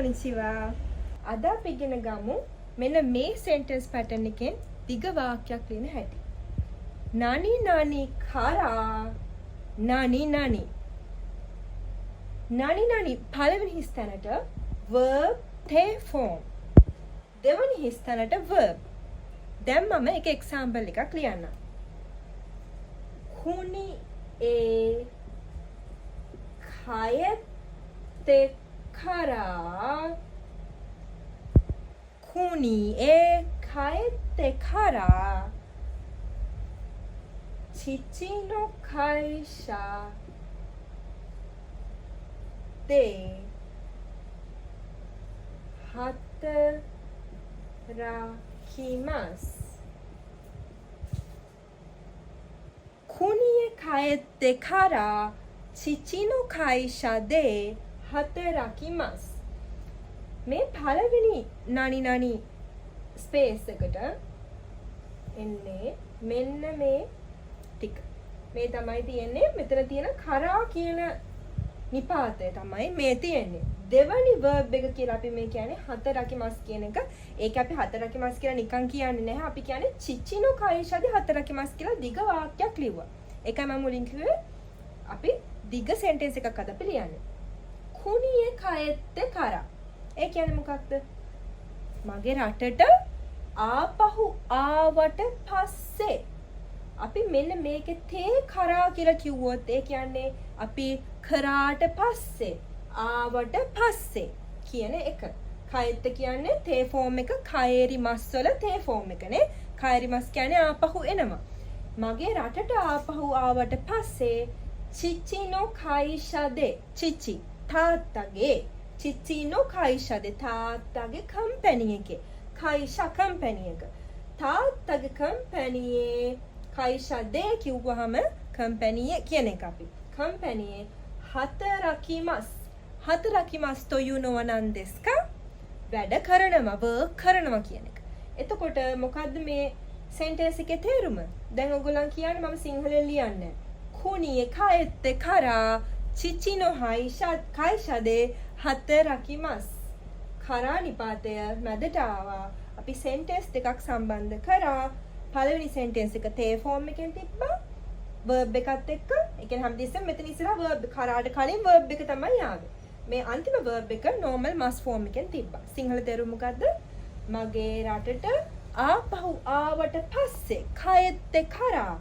konnichiwa. අද අපි ඉගෙන ගමු මෙන්න මේ sentence pattern එකෙන් දිග වාක්‍යයක් ලියන හැටි. Nani nani kara nani nani. Nani nani පළවෙනි හිස් තැනට verb te form. දෙවෙනි හිස් තැනට verb. දැන් මම එක example එකක් ලියන්නම්. Kuni e kayette kara Kuni e kayette kara Chichi no kaisha de hatarakimasu. Kuni e kayette kara chichi no kaisha de hatarakimasu. මේ පළවෙනි නනි නනි ස්පේස් එකට එන්නේ මෙන්න මේ ටික. මේ තමයි තියෙන්නේ මෙතන තියෙන කරා කියන නිපාතය තමයි මේ තියෙන්නේ. දෙවනි verb එක කියලා අපි මේ කියන්නේ හතරකිමස් කියන එක. ඒක අපි හතරකිමස් කියලා නිකන් කියන්නේ නැහැ. අපි කියන්නේ චිචිනෝ කයිෂාදී හතරකිමස් කියලා දිග වාක්‍යයක් ලිව්වා. ඒකයි මම මුලින් කිව්වේ අපි දිග සෙන්ටෙන්ස් එකක් අද අපි ලියන්නේ. කුනියේ කයෙත්තේ කරා ඒ කියන්නේ මොකක්ද? මගේ රටට ආපහු ආවට පස්සේ අපි මෙන්න මේකේ තේ කරා කියලා කිව්වොත් ඒ කියන්නේ අපි කරාට පස්සේ ආවට පස්සේ කියන එක. කයෙත්ත කියන්නේ තේ ෆෝම් එක කයේරි මස් වල තේ ෆෝම් එකනේ. කයේරි මස් කියන්නේ ආපහු එනවා. මගේ රටට ආපහු ආවට පස්සේ චිචිනෝ කයිෂාදේ චිචි තාත්තගේ Chichi no kaisha de තාත්තගේ කම්පැනි එකේ kaisha කම්පැනි එක තාත්තගේ කම්පැනියේ kaisha de කිව්වහම කම්පැනි කියන එක අපි කම්පැනියේ hatarakimasu to you know nan desu ka වැඩ කරනවා work කරනවා කියන එක. එතකොට මොකද්ද මේ sentence එකේ තේරුම? දැන් ඔයගොල්ලන් කියන්නේ මම සිංහලෙන් ලියන්නේ. කුනියේ කයෙත්තේ කරා Chichi no kaisha de hatarakimasu. කරා නිපාතය මැදට ආවා. අපි sentence දෙකක් සම්බන්ධ කරා. පළවෙනි sentence එක තේ form එකෙන් තිබ්බා. verb එකත් එක්ක. ඒ කියන්නේ හැමදෙස්සෙම මෙතන ඉස්සරහා verb කරාට කලින් verb එක තමයි ආවේ. මේ අන්තිම verb එක normal must form එකෙන් තිබ්බා. සිංහල තේරුම මොකද්ද? මගේ රටට ආපහු ආවට පස්සේ කයෙත්තේ කරා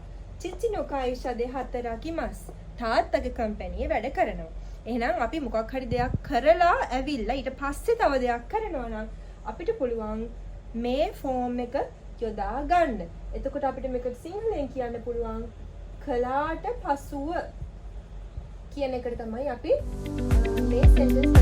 චිචිනෝ කයිෂා දෙ hatarakimasu. තාත්තගේ කම්පැනියේ වැඩ කරනවා. එහෙනම් අපි මොකක් හරි දෙයක් කරලා ඇවිල්ලා ඊට පස්සේ තව දෙයක් කරනවා නම් අපිට පුළුවන් මේ ෆෝම් එක යොදා ගන්න. එතකොට අපිට මේක සිංහලෙන් කියන්න පුළුවන් කලාට පසුව කියන එකට තමයි අපි මේ සෙන්ටෙන්ස්